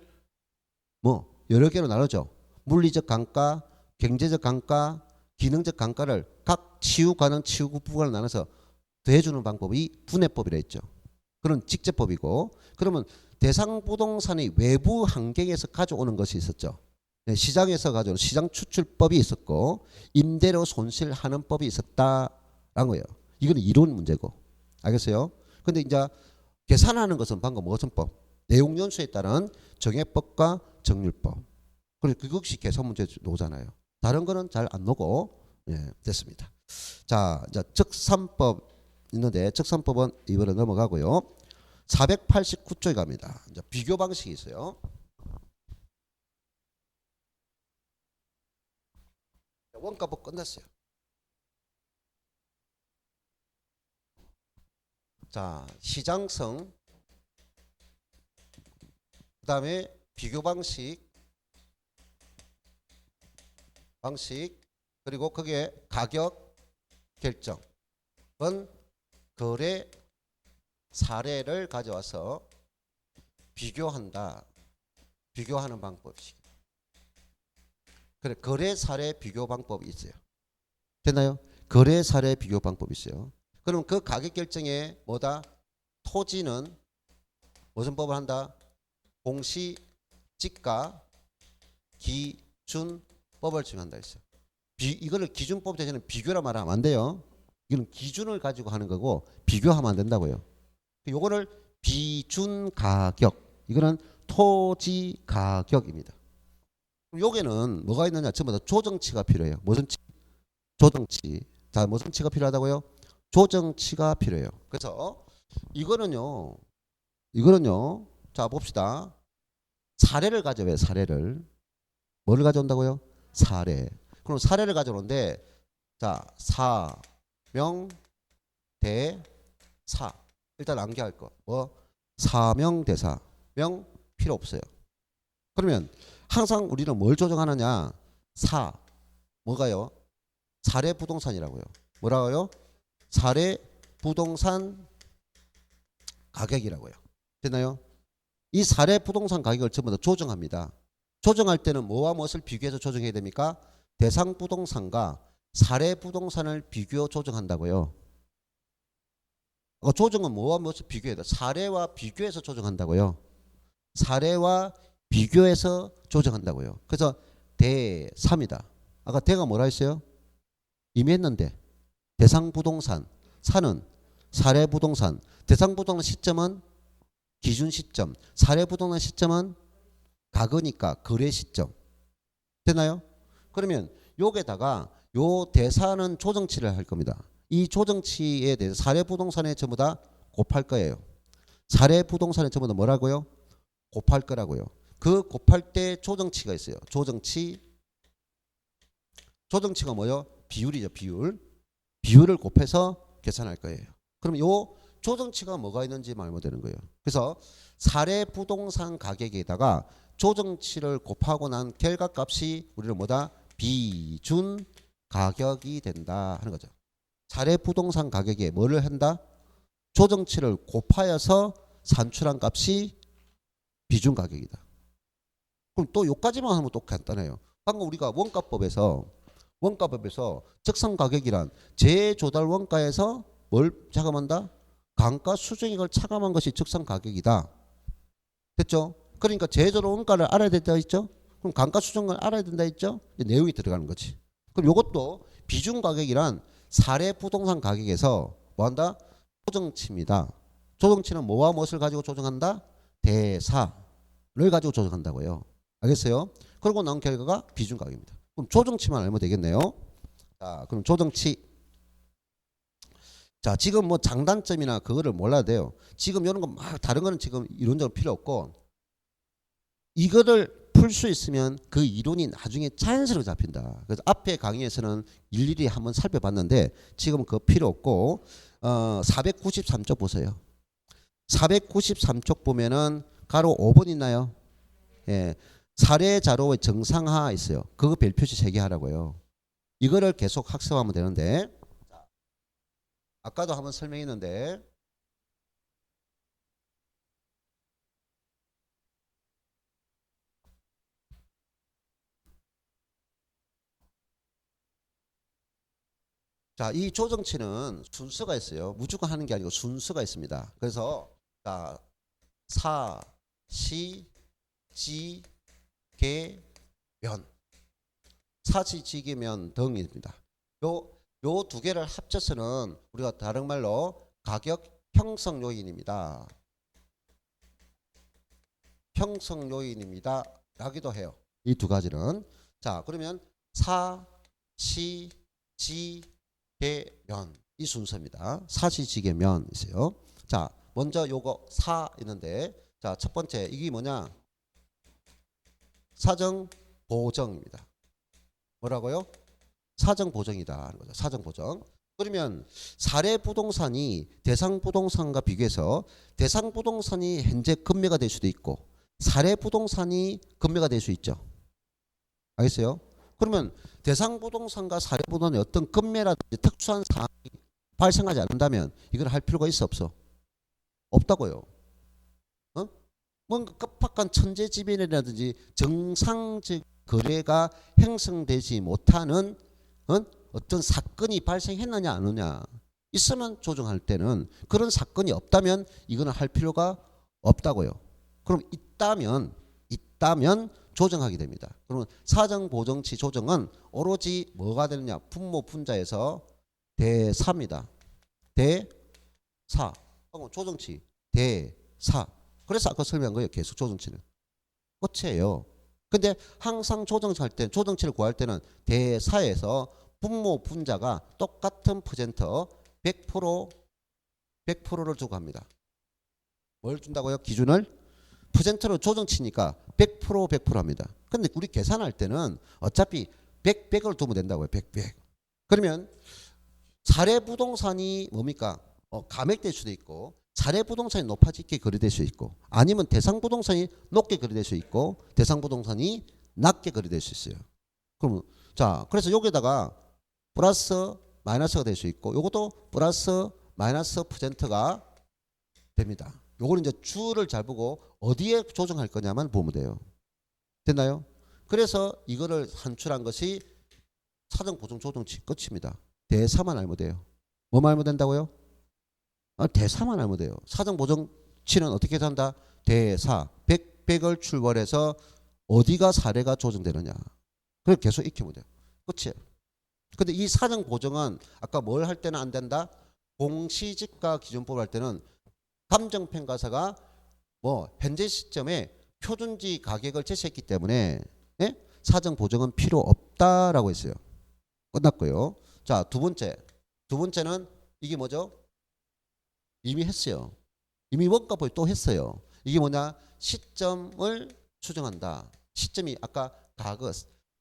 여러 개로 나누죠. 물리적 감가, 경제적 감가, 기능적 감가를 각 치유 가능 치유 부분을 나눠서 더해주는 방법이 분해법이라 했죠. 그런 직제법이고, 그러면 대상 부동산의 외부 환경에서 가져오는 것이 있었죠. 네, 시장에서 가져오는 시장 추출법이 있었고 임대료 손실하는 법이 있었다라는 거예요. 이건 이론 문제고, 알겠어요? 근데 이제 계산하는 것은 방금 무슨 법? 내용 연수에 따른 정액법과 정률법. 그리고 그것이 계산 문제 나오잖아요. 다른 거는 잘 안 나오고, 예, 됐습니다. 자, 이제 적산법 있는데 적산법은 이번에 넘어가고요. 489쪽에 갑니다. 이제 비교 방식이 있어요. 원가법 끝났어요. 자, 시장성, 그 다음에 비교 방식, 그리고 그게 가격 결정은 거래 사례를 가져와서 비교하는 방법이지. 그래, 거래 사례 비교 방법이 있어요. 됐나요? 거래 사례 비교 방법이 있어요. 그럼 그 가격 결정에 뭐다? 토지는 무슨 법을 한다? 공시지가 기준법을 적용한다 했어요. 이거를 기준법 대신에 비교라 말하면 안 돼요. 이건 기준을 가지고 하는 거고 비교하면 안 된다고요. 요거를 비준 가격, 이거는 토지 가격입니다. 여기는 뭐가 있느냐? 전부 다 조정치가 필요해요. 무슨 치? 조정치. 자, 무슨 치가 필요하다고요? 조정치가 필요해요. 그래서 이거는요. 자, 봅시다. 사례를 가져와요. 사례를. 뭐를 가져온다고요? 사례. 그럼 사례를 가져오는데, 자, 사명 대사. 일단 암기할 거. 사명 대사. 명 필요 없어요. 그러면 항상 우리는 뭘 조정하느냐? 뭐가요? 사례 부동산이라고요. 뭐라고요? 사례 부동산 가격이라고요. 됐나요? 이 사례 부동산 가격을 전부 다 조정합니다. 조정할 때는 뭐와 무엇을 비교해서 조정해야 됩니까? 대상 부동산과 사례 부동산을 비교 조정한다고요. 조정은 뭐와 무엇을 비교해야 돼? 사례와 비교해서 조정한다고요. 사례와 비교해서 조정한다고요. 그래서 대3이다. 아까 대가 뭐라 했어요? 이미 했는데 대상 부동산, 사는 사례 부동산, 대상 부동산 시점은 기준 시점, 사례 부동산 시점은 가거니까 거래 시점. 됐나요? 그러면 여기다가 요 대사는 조정치를 할 겁니다. 이 조정치에 대해서 사례 부동산에 전부 다 곱할 거예요. 사례 부동산에 전부 다 뭐라고요? 곱할 거라고요. 그 곱할 때 조정치가 있어요. 조정치가 뭐요? 비율이죠. 비율을 곱해서 계산할 거예요. 그럼 요 조정치가 뭐가 있는지 말면 되는 거예요. 그래서 사례 부동산 가격에다가 조정치를 곱하고 난 결과값이 우리는 뭐다? 비준 가격이 된다 하는 거죠. 사례 부동산 가격에 뭐를 한다? 조정치를 곱하여서 산출한 값이 비준 가격이다. 그럼 또 요까지만 하면 또 간단해요. 방금 우리가 원가법에서 적산 가격이란 재조달 원가에서 뭘 차감한다? 감가 수정액을 차감한 것이 적산 가격이다. 됐죠? 그러니까 재조달 원가를 알아야 된다 했죠? 그럼 감가 수정을 알아야 된다 했죠? 내용이 들어가는 거지. 그럼 요것도 비중 가격이란 사례 부동산 가격에서 뭐한다? 조정치입니다. 조정치는 뭐와 무엇을 가지고 조정한다? 대사를 가지고 조정한다고요. 알겠어요? 그러고 나온 결과가 비중 가격입니다. 그럼 조정치만 알면 되겠네요. 자, 그럼 조정치. 자, 지금 뭐 장단점이나 그거를 몰라야 돼요. 지금 이런 거 막 다른 거는 지금 이론적으로 필요 없고 이거를 풀 수 있으면 그 이론이 나중에 자연스럽게 잡힌다. 그래서 앞에 강의에서는 일일이 한번 살펴봤는데 지금은 그거 필요 없고 493쪽 보세요. 493쪽 보면은 가로 5번 있나요? 예. 사례 자료의 정상화 있어요. 그거 별표시 3개 하라고요. 이거를 계속 학습하면 되는데 아까도 한번 설명했는데 자, 이 조정치는 순서가 있어요. 무조건 하는 게 아니고 순서가 있습니다. 그래서 자, 사, 시, 지, 개, 면. 사시, 지, 개, 면 등입니다. 요 두 개를 합쳐서는 우리가 다른 말로 가격 형성 요인입니다. 형성 요인입니다. 라기도 해요. 이 두 가지는. 자, 그러면 사, 시, 지, 개, 면. 이 순서입니다. 사시, 지, 개, 면 있어요. 자, 먼저 요거 사 있는데 자, 첫 번째 이게 뭐냐? 사정 보정입니다. 뭐라고요? 사정 보정이다 하는 거죠. 사정 보정. 그러면 사례 부동산이 대상 부동산과 비교해서 대상 부동산이 현재 금매가 될 수도 있고 사례 부동산이 금매가 될 수 있죠. 알겠어요? 그러면 대상 부동산과 사례 부동산의 어떤 금매라든지 특수한 사항이 발생하지 않는다면 이걸 할 필요가 있어 없어? 없다고요. 어? 뭔가 급박한 천재지변이라든지 정상적 거래가 형성되지 못하는 어떤 사건이 발생했느냐 안 오냐 있으면 조정할 때는 그런 사건이 없다면 이거는 할 필요가 없다고요. 그럼 있다면 조정하게 됩니다. 그러면 사정 보정치 조정은 오로지 뭐가 되느냐? 분모 분자에서 대사입니다. 대사. 조정치 대사. 그래서 아까 설명한 거예요. 계속 조정치는 끝이에요. 근데 항상 조정할 때 조정치를 구할 때는 대사에서 분모 분자가 똑같은 퍼센트 100%를 주고 합니다. 뭘 준다고요? 기준을 퍼센트로 조정치니까 100% 합니다. 근데 우리 계산할 때는 어차피 100을 두면 된다고요. 100. 그러면 사례 부동산이 뭡니까? 감액될 수도 있고 사례 부동산이 높아지게 거래될 수 있고 아니면 대상 부동산이 높게 거래될 수 있고 대상 부동산이 낮게 거래될 수 있어요. 그럼 자, 그래서 여기다가 플러스 마이너스가 될 수 있고 요것도 플러스 마이너스 퍼센트가 됩니다. 요거는 이제 주를 잘 보고 어디에 조정할 거냐만 보면 돼요. 됐나요? 그래서 이거를 산출한 것이 사정 보정 조정치 끝입니다. 대사만 알면 돼요. 뭐만 알면 된다고요? 대사만 알면 돼요. 사정 보정치는 어떻게 한다? 대사 100을 출발해서 어디가 사례가 조정되느냐. 그걸 계속 익히면 돼요. 끝이에요. 근데 이 사정 보정은 아까 뭘 할 때는 안 된다? 공시지가 기준법 할 때는 감정평가사가 뭐 현재 시점에 표준지 가격을 제시했기 때문에 예? 사정 보정은 필요 없다라고 했어요. 끝났고요. 자, 두 번째는 이게 뭐죠? 이미 했어요. 이미 원가보유 또 했어요. 이게 뭐냐? 시점을 추정한다. 시점이 아까 가거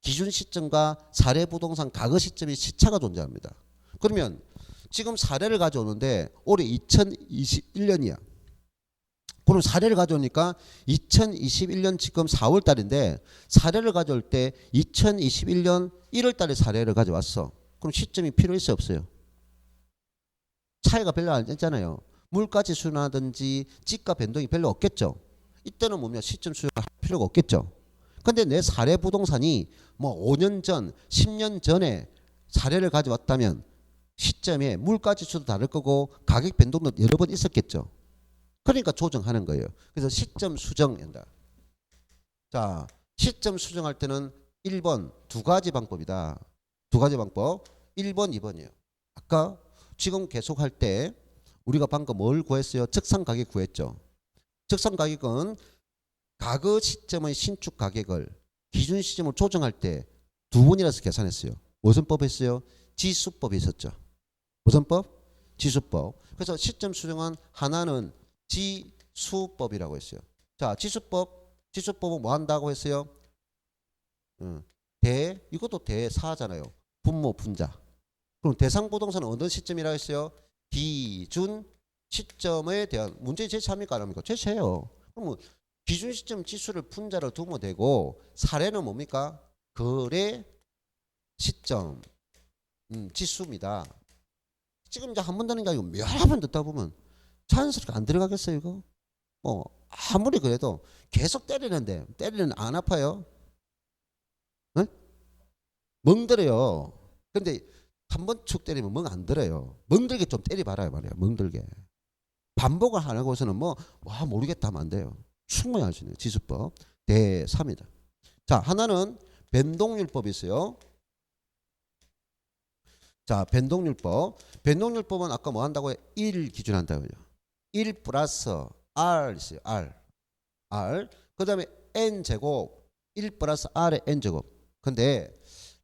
기준 시점과 사례 부동산 가거 시점이 시차가 존재합니다. 그러면 지금 사례를 가져오는데 올해 2021년이야. 그럼 사례를 가져오니까 2021년 지금 4월 달인데 사례를 가져올 때 2021년 1월 달에 사례를 가져왔어. 그럼 시점이 필요 있어요 없어요? 차이가 별로 안 있잖아요. 물가지수라든지 지가 변동이 별로 없겠죠. 이때는 뭐냐? 시점 수정할 필요가 없겠죠. 근데 내 사례 부동산이 뭐 5년 전, 10년 전에 사례를 가져왔다면 시점에 물가지수도 다를 거고 가격 변동도 여러 번 있었겠죠. 그러니까 조정하는 거예요. 그래서 시점 수정한다. 자, 시점 수정할 때는 1번 두 가지 방법이다. 두 가지 방법. 1번, 2번이에요. 아까 지금 계속할 때 우리가 방금 뭘 구했어요? 적산 가격 구했죠. 적산 가격은 과거 시점의 신축 가격을 기준 시점을 조정할 때 두 번이라서 계산했어요. 무슨 법 했어요? 지수법이 있었죠. 무슨 법? 지수법. 그래서 시점 수정한 하나는 지수법이라고 했어요. 자, 지수법은 뭐 한다고 했어요? 이것도 대사잖아요. 분모 분자. 그럼 대상 부동산은 어느 시점이라고 했어요? 기준 시점에 대한 문제 제시합니까 안 합니까? 제시해요. 그러면 기준 시점 지수를 분자로 두면 되고 사례는 뭡니까? 거래 시점 지수입니다. 지금 이제 한 번 듣는 게 아니고 여러 번 듣다 보면 자연스럽게 안 들어가겠어요 이거? 아무리 그래도 계속 때리는데 때리는 안 아파요? 응? 멍들어요. 근데 한 번 축 때리면 멍 안 들어요. 멍들게 좀 때려봐라요 말이야. 멍들게. 반복을 안 하고서는 와 모르겠다 하면 안 돼요. 충분히 할 수 있는 지수법 대3이다. 자, 하나는 변동률법이 있어요. 자, 변동률법. 변동률법은 아까 뭐 한다고요? 1 기준 한다고요. 1 플러스 R 있어요. R. 그 다음에 N제곱 1 플러스 R의 N제곱. 근데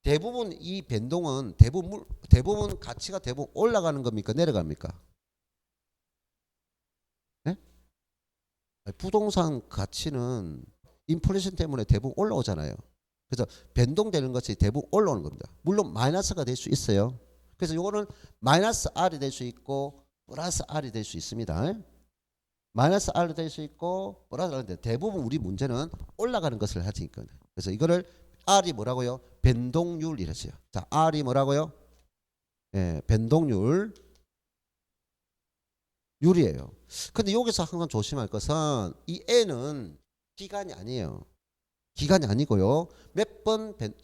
대부분 이 변동은 대부분 가치가 대부분 올라가는 겁니까? 내려갑니까? 네? 부동산 가치는 인플레이션 때문에 대부분 올라오잖아요. 그래서 변동되는 것이 대부분 올라오는 겁니다. 물론 마이너스가 될 수 있어요. 그래서 이거는 마이너스 R이 될 수 있고 플러스 R이 될 수 있습니다. 마이너스 R이 될 수 있고 플러스 R인데 대부분 우리 문제는 올라가는 것을 하니까. 그래서 이거를 R이 뭐라고요? 변동률 이랬어요. 자, R이 뭐라고요? 예, 변동률 율이에요. 근데 여기서 항상 조심할 것은 이 N은 기간이 아니에요. 기간이 아니고요.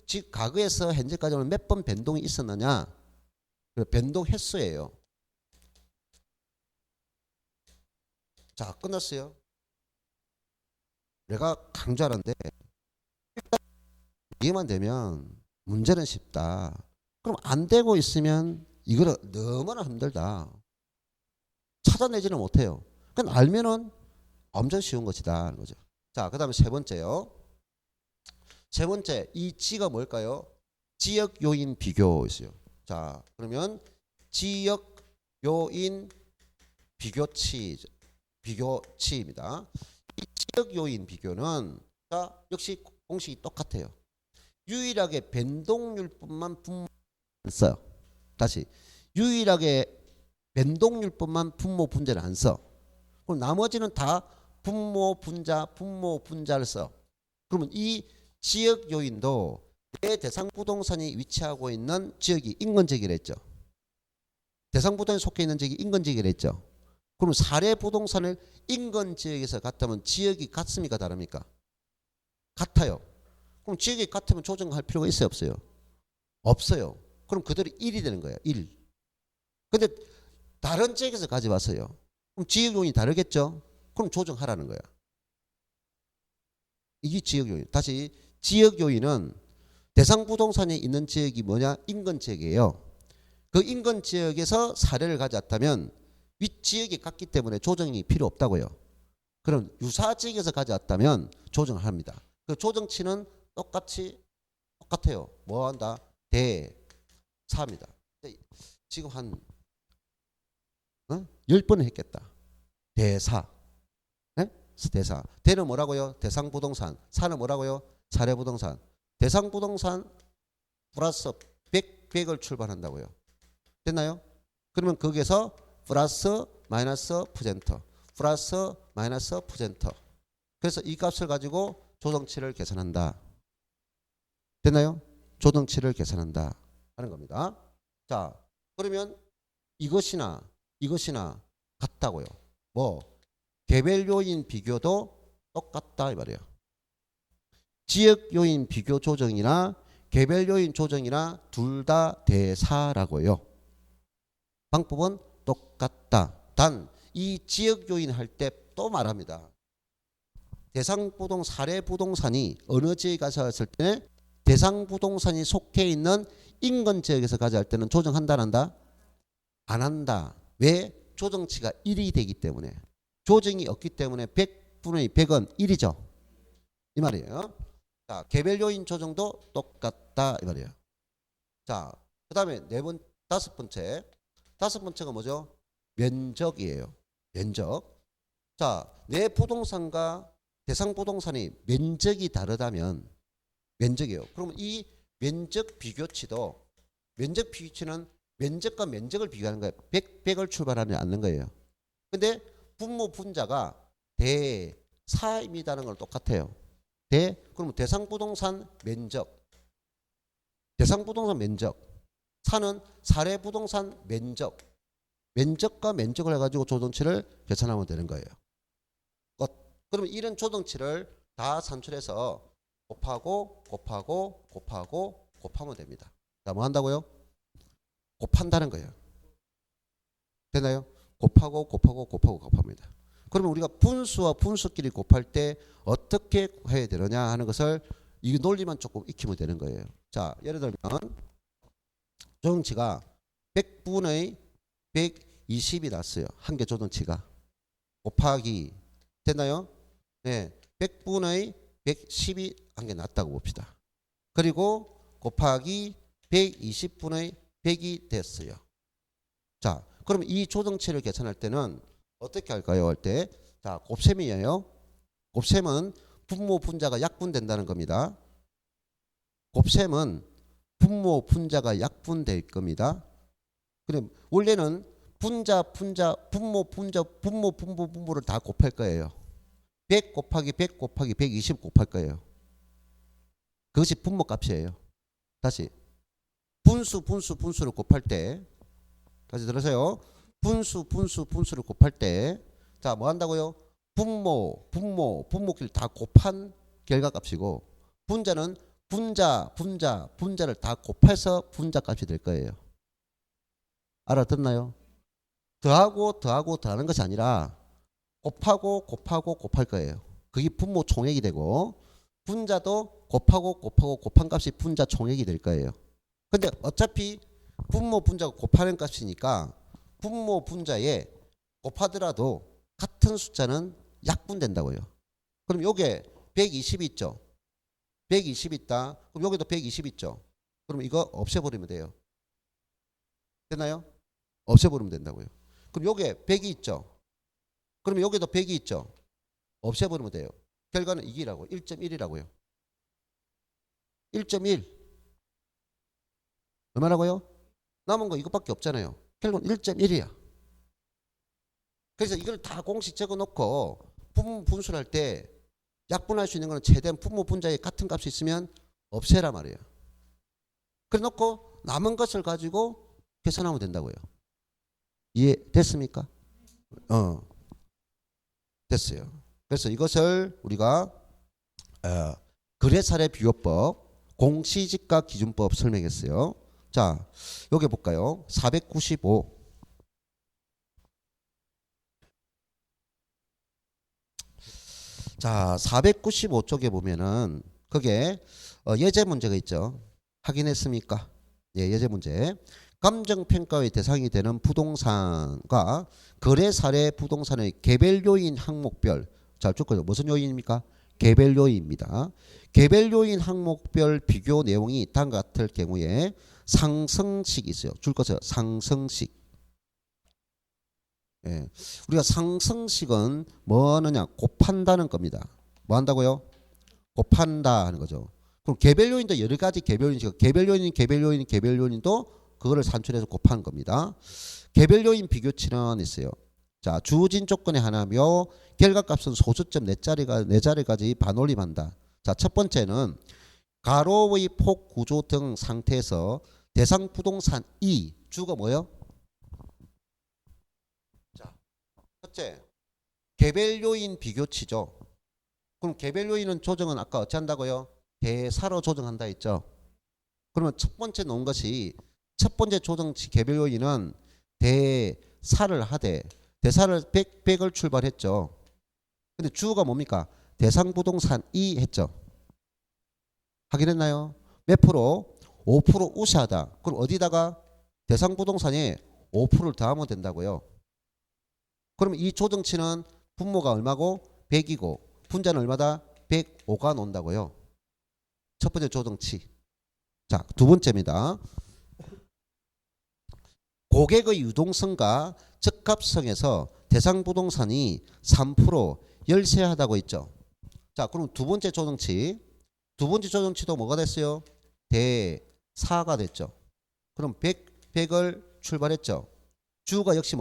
즉 과거에서 현재까지는 몇 번 변동이 있었느냐? 변동 횟수예요. 자, 끝났어요. 내가 강조하는데 일단 이해만 되면 문제는 쉽다. 그럼 안 되고 있으면 이거는 너무나 힘들다. 찾아내지는 못해요. 그냥 알면은 엄청 쉬운 것이다 하는 거죠. 자, 그 다음에 세 번째요. 세 번째 이 G가 뭘까요? 지역 요인 비교 있어요. 자, 그러면 지역 요인 비교치입니다. 이 지역 요인 비교는 자, 역시 공식이 똑같아요. 유일하게 변동률뿐만 분모 안 써요. 다시 유일하게 변동률뿐만 분모 분자를 안 써. 그럼 나머지는 다 분모 분자를 써. 그러면 이 지역 요인도 내 대상 부동산이 위치하고 있는 지역이 인근지역이랬죠. 대상 부동산에 속해 있는 지역이 인근지역이랬죠. 그럼 사례 부동산을 인근지역에서 같다면 지역이 같습니까 다릅니까? 같아요. 그럼 지역이 같으면 조정할 필요가 있어요 없어요? 없어요. 그럼 그대로 1이 되는 거예요. 1. 근데 다른 지역에서 가져왔어요. 그럼 지역 요인이 다르겠죠? 그럼 조정하라는 거야. 이게 지역 요인. 다시 지역 요인은 대상 부동산이 있는 지역이 뭐냐? 인근 지역이에요. 그 인근 지역에서 사례를 가져왔다면 윗지역이 같기 때문에 조정이 필요 없다고요. 그럼 유사 지역에서 가져왔다면 조정을 합니다. 그 조정치는 똑같아요. 뭐 한다? 대4입니다. 지금 한 10번을 했겠다. 대4. 네? 대4. 대는 뭐라고요? 대상 부동산. 사는 뭐라고요? 사례 부동산. 대상 부동산 플러스 100을 출발한다고요. 됐나요? 그러면 거기에서 플러스 마이너스 퍼센트 플러스 마이너스 퍼센트. 그래서 이 값을 가지고 조정치를 계산한다. 됐나요? 조정치를 계산한다 하는 겁니다. 자, 그러면 이것이나 같다고요. 뭐 개별 요인 비교도 똑같다 이 말이에요. 지역 요인 비교 조정이나 개별 요인 조정이나 둘 다 대4라고요. 방법은 똑같다. 단 이 지역 요인 할 때 또 말합니다. 대상 부동 사례 부동산이 어느 지역에 가서 했을 때 대상 부동산이 속해 있는 인근 지역에서 가져갈 때는 조정한다 안 한다? 안 한다. 왜? 조정치가 1이 되기 때문에. 조정이 없기 때문에 100분의 100은 1이죠. 이 말이에요. 자, 개별 요인 조정도 똑같다 이 말이에요. 자, 그다음에 다섯 번째가 뭐죠? 면적이에요. 면적. 자, 내 부동산과 대상 부동산이 면적이 다르다면 면적이에요. 그러면 이 면적 비교치는 면적과 면적을 비교하는 거예요. 100을 출발하지 않는 거예요. 근데 분모 분자가 대사입니다는 걸 똑같아요. 그러면 대상부동산 면적. 대상부동산 면적. 사는 사례부동산 면적. 면적과 면적을 해가지고 조정치를 계산하면 되는 거예요. 그러면 이런 조정치를 다 산출해서 곱하면 됩니다. 자, 뭐 한다고요? 곱한다는 거예요. 되나요? 곱합니다. 그러면 우리가 분수와 분수끼리 곱할 때 어떻게 해야 되느냐 하는 것을 이 논리만 조금 익히면 되는 거예요. 자, 예를 들면 조정치가 100분의 120이 났어요. 한 개 조정치가. 곱하기 됐나요? 네, 100분의 110이 한 개 났다고 봅시다. 그리고 곱하기 120분의 100이 됐어요. 자, 그러면 이 조정치를 계산할 때는 어떻게 할까요? 할 때, 자, 곱셈이에요. 곱셈은 분모 분자가 약분된다는 겁니다. 곱셈은 분모 분자가 약분될 겁니다. 그럼 원래는 분모를 다 곱할 거예요. 100 곱하기 100 곱하기 120 곱할 거예요. 그것이 분모 값이에요. 다시 분수를 곱할 때, 다시 들으세요. 분수를 곱할 때, 자, 뭐 한다고요? 분모끼리 다 곱한 결과값이고, 분자는 분자를 다 곱해서 분자값이 될 거예요. 알아듣나요? 더하는 것이 아니라 곱할 거예요. 그게 분모 총액이 되고, 분자도 곱한 값이 분자 총액이 될 거예요. 근데 어차피 분모 분자가 곱하는 값이니까 분모 분자에 곱하더라도 같은 숫자는 약분된다고요. 그럼 요게 120 있죠. 120 있다. 그럼 여기도 120 있죠. 그럼 이거 없애버리면 돼요. 되나요? 없애버리면 된다고요. 그럼 요게 100이 있죠. 그럼 여기도 100이 있죠. 없애버리면 돼요. 결과는 이기라고. 1.1이라고요. 1.1. 얼마라고요? 남은 거 이것밖에 없잖아요. 결국은 1.1이야. 그래서 이걸 다 공식 적어놓고 분수를 할 때 약분할 수 있는 거는 최대한 분모 분자에 같은 값이 있으면 없애라 말이에요. 그래 놓고 남은 것을 가지고 계산하면 된다고요. 이해됐습니까? 됐어요. 그래서 이것을 우리가 거래사례 비교법, 공시지가 기준법 설명했어요. 자, 여기 볼까요? 495. 자, 495쪽에 보면은 그게 예제 문제가 있죠. 확인했습니까? 예, 예제 문제. 감정평가의 대상이 되는 부동산과 거래사례 부동산의 개별 요인 항목별. 자, 쭉 보죠. 무슨 요인입니까? 개별 요인입니다. 개별 요인 항목별 비교 내용이 다음과 같을 경우에 상승식이 있어요. 줄 것은 상승식. 예. 우리가 상승식은 뭐 하느냐? 곱한다는 겁니다. 뭐 한다고요? 곱한다 하는 거죠. 그럼 개별 요인도 여러 가지 개별 요인도 그거를 산출해서 곱하는 겁니다. 개별 요인 비교치는 있어요. 자, 주어진 조건의 하나며 결과값은 소수점 4자리까지 반올림한다. 자, 첫 번째는 가로의 폭 구조 등 상태에서 대상 부동산 E 주가 뭐예요? 자, 첫째, 개별 요인 비교치죠. 그럼 개별 요인은 조정은 아까 어찌 한다고요? 대사로 조정한다 했죠. 그러면 첫 번째 놓은 것이 첫 번째 조정치 개별 요인은 대사를 하되 대사를 100을 출발했죠. 근데 주가 뭡니까? 대상 부동산 E 했죠. 확인했나요? 몇 프로? 5% 우세하다. 그럼 어디다가 대상 부동산에 5%를 더하면 된다고요. 그러면 이 조정치는 분모가 얼마고? 100이고 분자는 얼마다? 105가 논다고요. 첫 번째 조정치. 자, 두 번째입니다. 고객의 유동성과 적합성에서 대상 부동산이 3% 열세하다고 했죠. 자, 그럼 두 번째 조정치도 뭐가 됐어요? 대사가 됐죠. 그럼 100을 출발했죠. 주가 역시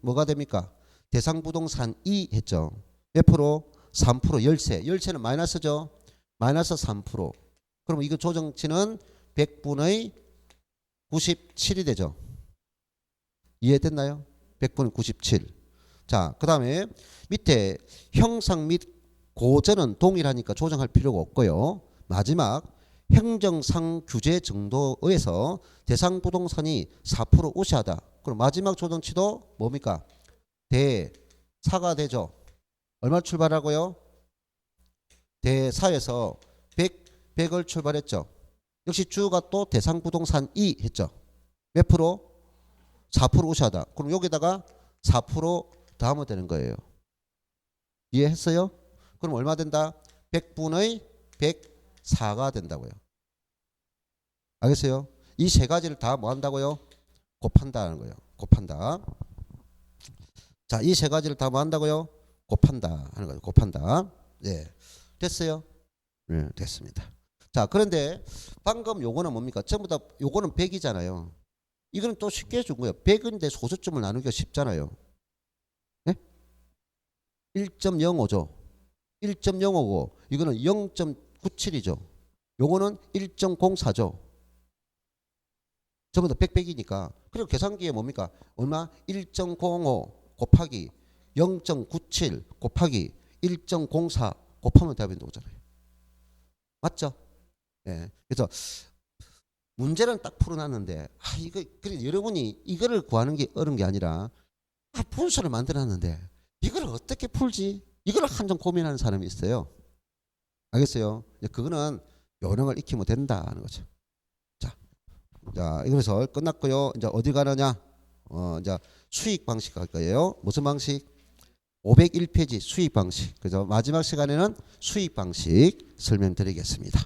뭐가 됩니까? 대상부동산이 했죠. 몇 프로? 3%. 열세. 열세는 마이너스죠. 마이너스 3%. 그럼 이거 조정치는 100분의 97이 되죠. 이해됐나요? 100분의 97. 자, 그 다음에 밑에 형상 및 고전은 동일하니까 조정할 필요가 없고요. 마지막 행정상 규제 정도에서 대상 부동산이 4% 우시하다. 그럼 마지막 조정치도 뭡니까? 대사가 되죠. 얼마 출발하고요? 대사에서 100을 출발했죠. 역시 주가 또 대상 부동산이 했죠. 몇 프로? 4% 우시하다. 그럼 여기다가 4% 더하면 되는 거예요. 이해했어요? 그럼 얼마 된다? 100분의 104가 된다고요. 알겠어요? 이 세 가지를 다 뭐 한다고요? 곱한다는 거예요. 곱한다. 자, 이 세 가지를 다 뭐 한다고요? 곱한다 하는 거예요. 곱한다. 네. 됐어요? 네, 됐습니다. 자, 그런데 방금 요거는 뭡니까? 전부 다 요거는 100이잖아요. 이거는 또 쉽게 해준 거예요. 100인데 소수점을 나누기가 쉽잖아요. 네? 1.05죠. 1.055. 이거는 0.97이죠. 요거는 1.04죠. 전부 다 100이니까. 그리고 계산기에 뭡니까? 얼마? 1.05 곱하기 0.97 곱하기 1.04 곱하면 답이 나오잖아요. 맞죠? 예. 그래서 문제는 딱 풀어놨는데 이거 그래 여러분이 이거를 구하는 게 어려운 게 아니라 분수를 만들어놨는데 이걸 어떻게 풀지? 이걸 한정 고민하는 사람이 있어요. 알겠어요? 그거는 요령을 익히면 된다는 거죠. 자, 그래서 끝났고요. 이제 어디 가느냐? 이제 수익 방식 할 거예요. 무슨 방식? 501페이지 수익 방식. 그래서 마지막 시간에는 수익 방식 설명드리겠습니다.